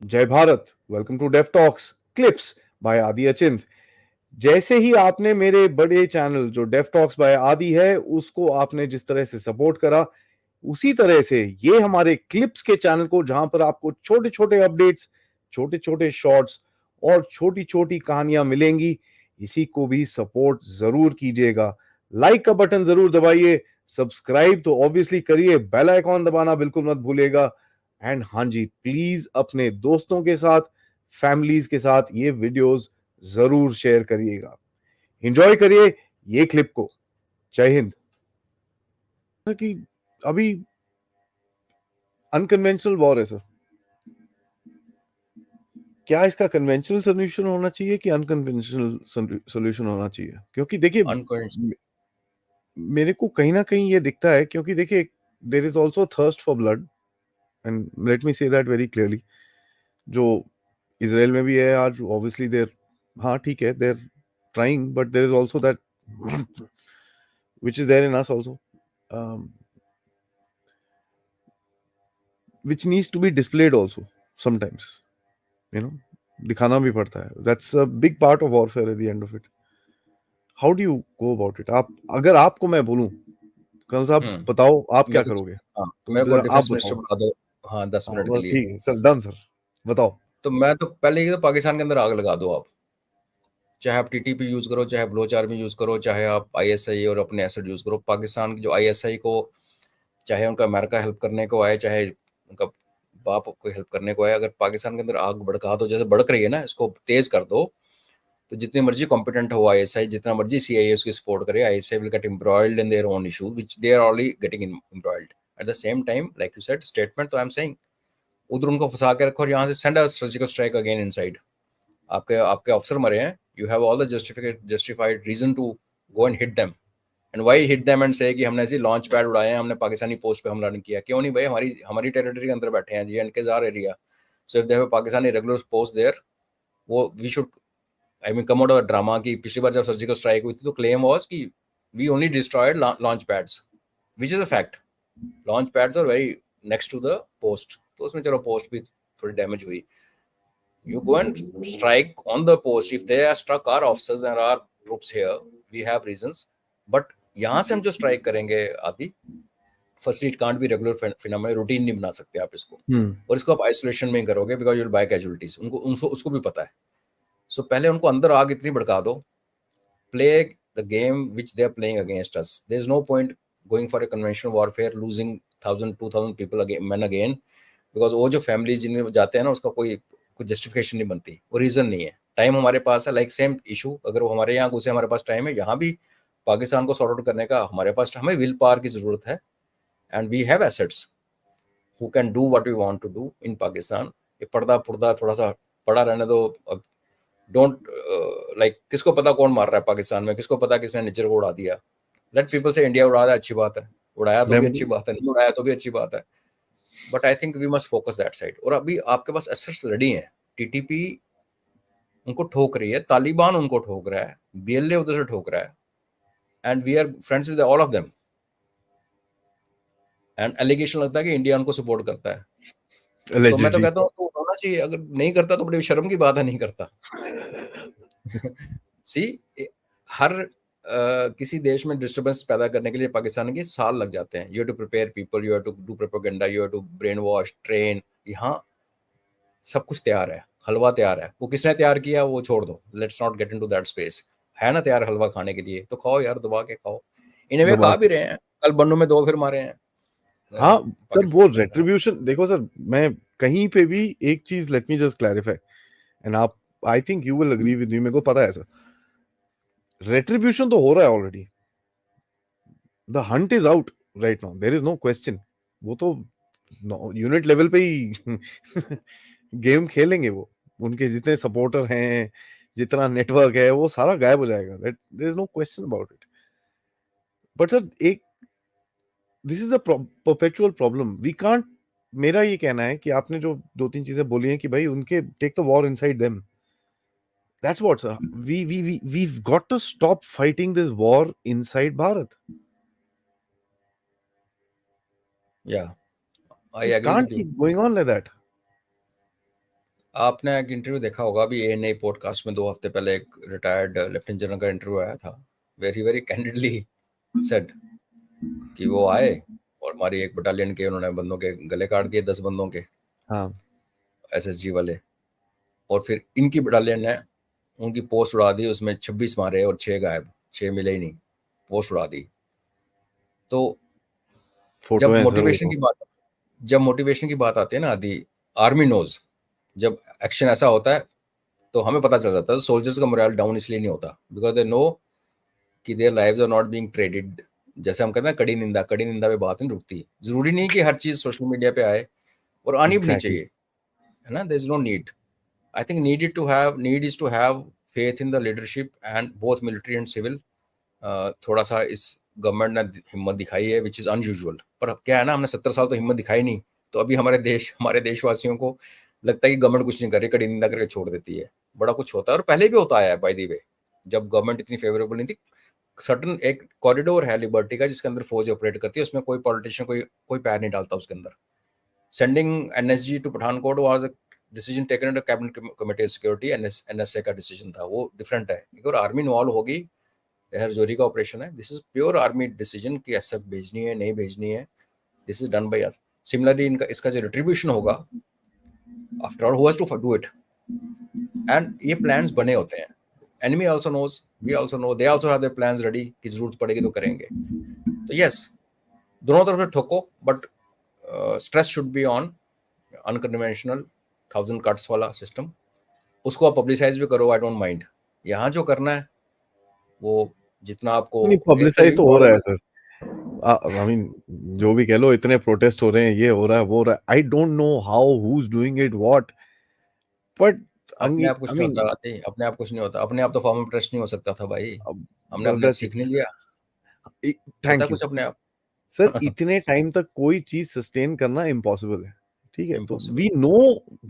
जय Bharat. Welcome to deaf talks clips by Aadi Achint. जैसे ही आपने मेरे बड़े चैनल जो डेफ टॉक्स बाय आदि है उसको आपने जिस तरह से सपोर्ट करा, उसी तरह से ये हमारे क्लिप्स के चैनल को, जहां पर आपको छोटे छोटे अपडेट्स, छोटे छोटे शॉर्ट्स और छोटी छोटी कहानियां मिलेंगी, इसी को भी सपोर्ट जरूर कीजिएगा। लाइक का बटन जरूर दबाइए, सब्सक्राइब तो ऑब्वियसली करिए, बेल आइकॉन दबाना बिल्कुल मत भूलिएगा। एंड हाँ जी, प्लीज अपने दोस्तों के साथ, फैमिलीज के साथ ये वीडियोस जरूर शेयर करिएगा। एंजॉय करिए ये क्लिप को। जय हिंद। कि अभी अनकन्वेंशनल वॉर है सर, क्या इसका कन्वेंशनल सोल्यूशन होना चाहिए कि अनकन्वेंशनल सोल्यूशन होना चाहिए? क्योंकि देखिए, अनकॉन्शियस मेरे को कहीं ना कहीं ये दिखता है, क्योंकि देखिए there is also thirst for blood, and let me say that very clearly. जो इसराइल में भी है आज, ऑब्वियसली देर, हाँ ठीक है, they're trying, but there is also that which is there in us also, which needs to be displayed also sometimes, you know, दिखाना भी पड़ता है। That's a big part of warfare at the end of it. How do you go about it? आप, अगर आपको मैं बोलूं कौन साहब बताओ आप क्या मेरे को करोगे, हाँ तो मेरे को जरा आप डिफेंस मिनिस्टर बताओ। बना दो। हाँ, 10 मिनट के बस लिए। ठीक है सर, डन सर, बताओ। तो मैं तो पहले ये तो पाकिस्तान के अंदर आग लगा दो आप। चाहे आप टीटीपी यूज करो, चाहे बलोच आर्मी यूज करो, चाहे आप आईएसआई और अपने एसेट यूज करो। पाकिस्तान की जो आईएसआई को, चाहे उनका अमेरिका हेल्प करने को आए, चाहे उनका बाप को हेल्प करने को आए, अगर पाकिस्तान के अंदर आग भड़का दो, जैसे भड़क रही है ना, इसको तेज कर दो। तो जितनी मर्जी कॉम्पिटेंट हो आईएसआई, जितना मर्जी सीआईए उसकी सपोर्ट करे, ISI will get embroiled in their own issue which they are already getting embroiled. At the same time, like you said statement, तो आई एम सेइंग उधर उनको फंसा के रखो और यहाँ से send a surgical strike again inside. आपके आपके ऑफिसर मरे हैं, you have all the justified reason to go and hit them. And why hit them and say कि हमने ऐसे लॉन्च पैड उड़ाए हैं, हमने पाकिस्तानी पोस्ट पे हमला नहीं किया। क्यों नहीं भाई? हमारी हमारी टेरिटरी के अंदर बैठे हैं जी, एंड के जार area. So if they have Pakistani regular post there, वो we should, I mean, come out of drama. की पिछली बार जब सर्जिकल स्ट्राइक हुई थी तो क्लेम वाज कि we only destroyed launch pads, which is a fact. Launch pads are very next to the post, तो उसमें चलो पोस्ट भी थोड़ी डैमेज हुई। You go and strike on the post. If they are struck our officers and our troops here, we have reasons. But यहाँ से हम जो स्ट्राइक करेंगे आदि, firstly it can't be regular phenomena, routine नहीं बना सकते आप इसको। और इसको आप आइसोलेशन में ही करोगे because you will buy casualties. उनको उनको उसको भी पता है। सो पहले उनको अंदर आग इतनी भड़का दो, play the game which they are playing against us. There is no point going for a conventional warfare, losing 1000-2000 people man again, because वो जो फैमिली जिनमें जाते हैं ना, उसका कोई जस्टिफिकेशन नहीं बनती, वो रीजन नहीं है। टाइम हमारे पास है, लाइक सेम इशू, अगर वो हमारे यहाँ घुसे, हमारे पास टाइम है। यहाँ भी पाकिस्तान को सॉर्ट आउट करने का हमारे पास, हमें विल पावर की जरूरत है, and we have assets who can do what we want to do in Pakistan. ये पर्दा पुर्दा थोड़ा सा पड़ा रहने दो। डोंट लाइक, किसको पता कौन मार रहा है पाकिस्तान में, किसको पता किसने निज्जर को उड़ा दिया। लेट पीपल से इंडिया उड़ा रहा है, अच्छी बात है, उड़ाया तो भी अच्छी बात है, नहीं उड़ाया तो भी अच्छी बात है। But I think we must focus that side. और अभी आपके पास एसेट्स रेडी हैं। टीटीपी उनको ठोक रही है, तालिबान उनको ठोक रहा है, बीएलए उधर से ठोक रहा है, and we are friends with all of them. And allegation लगता है कि इंडिया उनको सपोर्ट करता है। तो मैं तो कहता हूँ तो होना चाहिए, अगर नहीं करता तो बड़ी शर्म की बात है, नहीं करता। सी, हर किसी देश में डिस्टर्बेंस पैदा करने के लिए पाकिस्तान के साल लग जाते हैं। You have to prepare people, you have to do propaganda, you have to brainwash, train. यहाँ सब कुछ तैयार है, हलवा तैयार है। वो किसने तैयार किया वो छोड़ दो, let's not get into that space. है ना तैयार हलवा खाने के लिए, तो खाओ यार, दबा के खाओ। इन्हें वे खा भी रहे हैं, कल बन्नू में 2 फिर मारे हैं। हाँ सर, वो पाकिस्तान रेट्रीब्यूशन देखो सर, मैं कहीं पे भी एक चीज, let me just clarify, and आप, I think you will agree with me, मेरे को पता है सर, रेट्रीब्यूशन तो हो रहा है already. The hunt is out right now, there is no question. वो तो यूनिट लेवल पे ही गेम खेलेंगे वो। उनके जितने सपोर्टर हैं, जितना नेटवर्क है, वो सारा गायब हो जाएगा। That there is no question about it. But sir, एक, this is a perpetual problem, we can't. मेरा ये कहना है कि आपने जो 2-3 चीजें बोली हैं कि भाई उनके take the war inside them, that's what sir, we've got to stop fighting this war inside Bharat. या I This agree can't with you. keep going on like that. आपने एक इंटरव्यू देखा होगा अभी एएनआई पॉडकास्ट में 2 हफ्ते पहले एक रिटायर्ड लेफ्टिनेंट जनरल का इंटरव्यू आया था, वेरी वेरी कैंडिडली सेड कि वो आए और हमारी एक बटालियन के उन्होंने बंदों के गले काट दिए, 10 बंदों के, हाँ एसएसजी वाले, और फिर इनकी बटालियन ने उनकी पोस्ट उड़ा दी, उसमें 26 मारे और 6 गायब, 6 मिले ही नहीं, पोस्ट उड़ा दी। तो फोटो जब है सर वो मोटिवेशन तो। की बात जब मोटिवेशन की बात आती है ना आदि, आर्मी नोज, जब एक्शन ऐसा होता है तो हमें पता चल जाता है सोल्जर्स का मोरल डाउन इसलिए नहीं होता, बिकॉज दे नो कि their lives are not being traded. जैसे हम कहते हैं कड़ी निंदा पे बात नहीं रुकती। जरूरी नहीं कि हर चीज सोशल मीडिया पे आए, और आनी भी नहीं एग्जैक्टली। चाहिए, है ना। There is no need. I think need is to have faith in the leadership and both military and civil. थोड़ा सा इस गवर्नमेंट ने हिम्मत दिखाई है, विच इज अनयूजुअल। पर अब क्या है ना, हमने 70 साल तो हिम्मत दिखाई नहीं, तो अभी हमारे देशवासियों को लगता है कि गवर्नमेंट कुछ नहीं कर रही, कड़ी निंदा करके छोड़ देती है। बड़ा कुछ होता है, और पहले भी होता है बाय द वे, जब गवर्नमेंट इतनी फेवरेबल नहीं थी। सर्टन एक कॉरिडोर है लिबर्टी का जिसके अंदर फौज ऑपरेट करती है, उसमें कोई पॉलिटिशियन कोई पैर नहीं डालता उसके अंदर। Sending NSG to Pathankot was a decision taken under cabinet committee of security. NSA का डिसीजन था, वो डिफरेंट है। एक और आर्मी इन्वॉल्व होगी, हरजोरी का ऑपरेशन है, this is pure army decision कि एसएफ भेजनी है नहीं भेजनी है, this is done by us. Similarly इनका इसका जो रिट्रीब्यूशन होगा, after all who has to do it, and ये प्लान्स बने होते हैं। Enemy also knows, we also know, they also have their plans ready कि जरूरत पड़ेगी तो करेंगे। तो यस, दोनों तरफ से ठोको, but stress should be on unconventional 1000 cuts वाला सिस्टम। उसको आप पब्लिसाइज भी करो, आई डोंट माइंड। यहाँ जो करना है वो जितना आपको, नहीं, एक तो पब्लिसाइज यही तो हो रहा मॉरल। है सर। आई मीन, जो भी कह लो, इतने प्रोटेस्ट हो रहे हैं, ये हो रहा है वो हो रहा है, I don't know how who is doing it what, but अपने आप आई कुछ नहीं मीन, होता आते, अपने आप कुछ नहीं होता, अपने आप तो फॉर्म इंटरेस्ट नहीं हो सकता था भाई, हमने बस अपने आप दैट्स सीख नहीं लिया। इट। होता थैंक यू कुछ अपने आप। सर। इतने टाइम तक कोई चीज सस्टेन करना इम्पॉसिबल है, ठीक है, तो इम्पॉसिबल। वी नो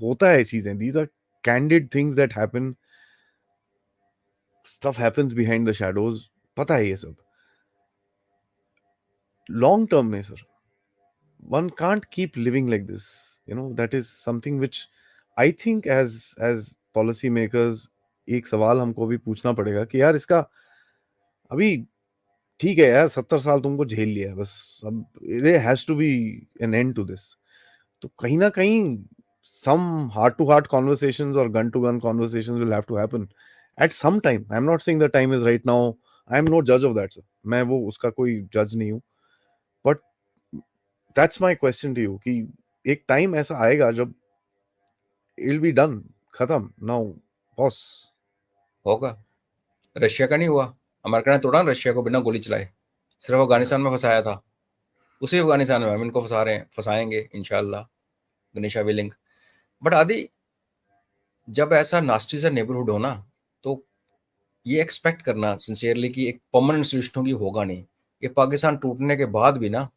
होता है चीजें, these are candid things that happen, stuff happens behind the shadows, पता है ये सब। लॉन्ग टर्म में sir, one can't keep living like this, that is something which I think as policy makers एक सवाल हमको भी पूछना पड़ेगा कि यार इसका अभी, ठीक है यार, 70 साल तुमको झेल लिया है, बस अब there has to be an end to this। तो कहीं ना कहीं some heart to heart conversations or gun to gun conversations will have to happen at some time। I'm not saying the time is right now, I am no judge of that sir, मैं वो उसका कोई जज नहीं हूँ, but that's my question to you कि एक time ऐसा आएगा जब इट बी डन, खत्म नाउ बॉस। होगा। रशिया का नहीं हुआ, अमेरिका ने तोड़ा ना रशिया को बिना गोली चलाए, सिर्फ अफगानिस्तान में फंसाया था। उसी अफगानिस्तान में हम इनको फंसा रहे हैं, फंसाएंगे इंशाल्लाह, गनीशा विलिंग। बट आदि, जब ऐसा नास्टी सा नेबरहुड हो ना, तो ये एक्सपेक्ट करना सिंसियरली कि एक परमानेंट सोल्यूशन होगी, होगा नहीं। ये पाकिस्तान टूटने के बाद भी ना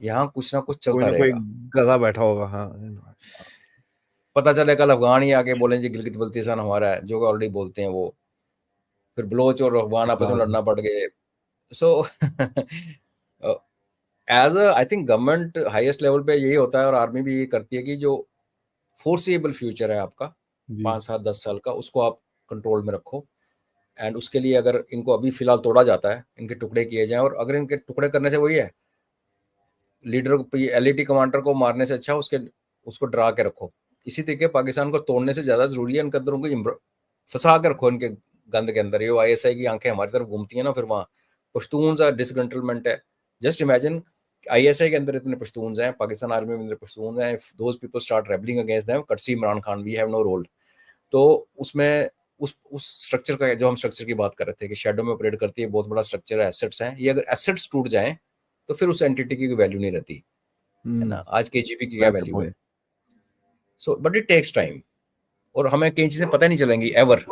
यहाँ कुछ ना कुछ कोई चलता ना कोई रहेगा। गधा बैठा होगा, हाँ। पता चले कल अफगान ही आके बोलें जी गिलगित बल्तिस्तान हमारा है, जो ऑलरेडी बोलते हैं वो, फिर बलोच और अफगान आपस में बकवास है। लड़ना पड़ गए। So as a I think government highest level पे यही होता है, और आर्मी भी ये करती है कि जो फोर्सेबल फ्यूचर है आपका जी। 5 7 10 साल का, उसको आप कंट्रोल में रखो। एंड उसके लिए अगर इनको अभी फिलहाल तोड़ा जाता है, इनके टुकड़े किए जाएं, और अगर इनके टुकड़े करने से वही है, लीडर को, एलईटी कमांडर को मारने से अच्छा उसको डरा के रखो। इसी तरीके पाकिस्तान को तोड़ने से ज्यादा जरूरी है इनके अंदर उनको फंसा के रखो, इनके गंद के अंदर। ये आईएसआई की आंखें हमारी तरफ घूमती है ना, फिर वहाँ पश्तून सा डिसकंट्रोलमेंट है। जस्ट इमेजिन, आईएसआई के अंदर इतने पश्तून हैं, पाकिस्तान आर्मी में इतने पश्तून हैं, if those people start rebelling against them, courtesy Imran Khan, we have no role. तो उसमें उस स्ट्रक्चर का, जो हम स्ट्रक्चर की बात कर रहे थे कि शेडो में ऑपरेट करती है, बहुत बड़ा स्ट्रक्चर है, एसेट्स हैं, ये अगर एसेट्स टूट जाएं तो फिर उस एंटिटी की कोई वैल्यू नहीं रहती, है ना। आज केजीपी की क्या दैट्स द वैल्यू है। Point. So but it takes time, और हमें कई चीजें पता नहीं चलेंगी एवर।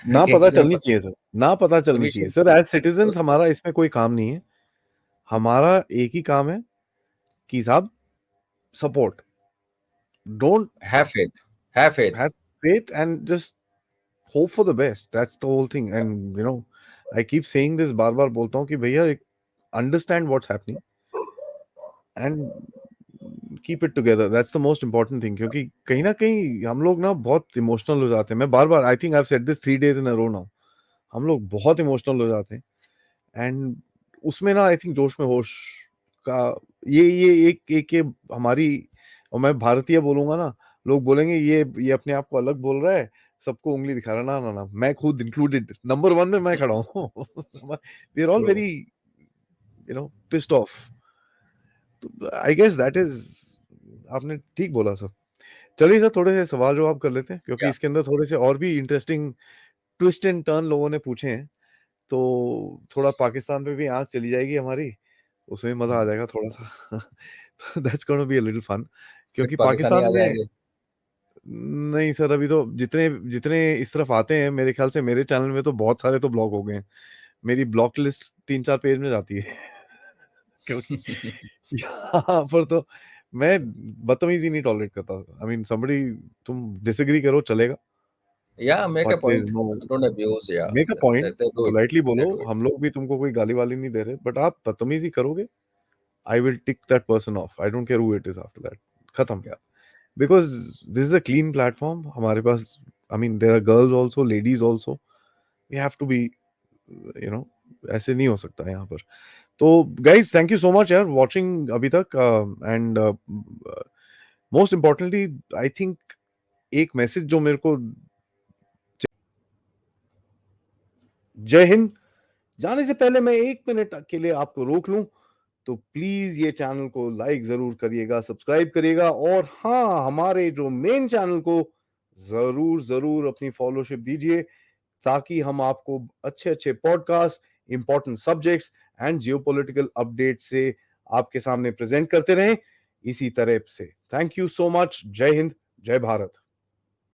ना कई पता चीजें हमें चलनी पता, चाहिए सर, ना पता तो चलनी वी चाहिए शुड, सर। एज सिटीजन्स हमारा इसमें कोई काम नहीं है, हमारा एक ही काम है कि साहब, support, don't have faith, have faith. Have faith and just hope for the best, that's the whole thing। and I keep saying this, बार बार बोलता हूँ कि भैया, एक understand what's happening and keep it together, that's the most important thing, क्योंकि कहीं ना कहीं हम लोग ना बहुत इमोशनल हो जाते हैं। मैं बार बार, I think I have said this 3 days in a row now, हम लोग बहुत इमोशनल हो जाते हैं, एंड उसमें ना आई थिंक जोश में होश का ये एक ये हमारी, और मैं भारतीय बोलूंगा ना, लोग बोलेंगे ये अपने आप को अलग बोल रहा है, सबको उंगली दिखा रहा है। ना ना ना, मैं खुद इंक्लूडेड, नंबर 1 में मैं खड़ा हूँ। We are all True. Very pissed off. तो आई गेस दैट इज, आपने ठीक बोला सर। चलिए सर, थोड़े से सवाल जवाब कर लेते हैं, क्योंकि Yeah. इसके अंदर थोड़े से और भी इंटरेस्टिंग ट्विस्ट एंड टर्न लोगों ने पूछे हैं, तो थोड़ा पाकिस्तान पे भी आंख चली जाएगी हमारी, उसमें मजा आ जाएगा थोड़ा सा। तो that's gonna be a little fun, फिर क्योंकि पाकिस्तानी पाकिस्तान आ में, जाएंगे। नहीं सर, अभी तो जितने जितने इस तरफ आते हैं, मेरे ख्याल से मेरे चैनल में तो बहुत सारे तो ब्लॉक हो गए हैं। मेरी ब्लॉक लिस्ट 3-4 पेज में जाती है। क्योंकि यहाँ पर तो मैं बदतमीजी नहीं टॉलरेट करता। आई मीन समबडी, तुम डिसएग्री करो चलेगा, Yeah, make a but there is point. No, Don't abuse. Yeah, make a point, they do it. Politely They बोलो, do it. हम लोग भी तुमको कोई गाली वाली नहीं दे रहे, बट आप बदतमीजी करोगे, I will tick that person off, I don't care who it is, after that खत्म। Yeah. Because this is a clean platform हमारे पास। I mean there are girls also, ladies also, we have to be, you know ऐसे नहीं हो सकता यहाँ पर। तो guys, thank you so much यार वॉचिंग अभी तक, and most importantly I think एक मैसेज जो मेरे को, जय हिंद। जाने से पहले मैं 1 मिनट के लिए आपको रोक लूं, तो प्लीज ये चैनल को लाइक जरूर करिएगा, सब्सक्राइब करिएगा, और हाँ, हमारे जो मेन चैनल को जरूर जरूर अपनी फॉलोशिप दीजिए, ताकि हम आपको अच्छे अच्छे podcast, important subjects and geopolitical update से आपके सामने प्रेजेंट करते रहें इसी तरह से। Thank you so much. जय हिंद, जय भारत।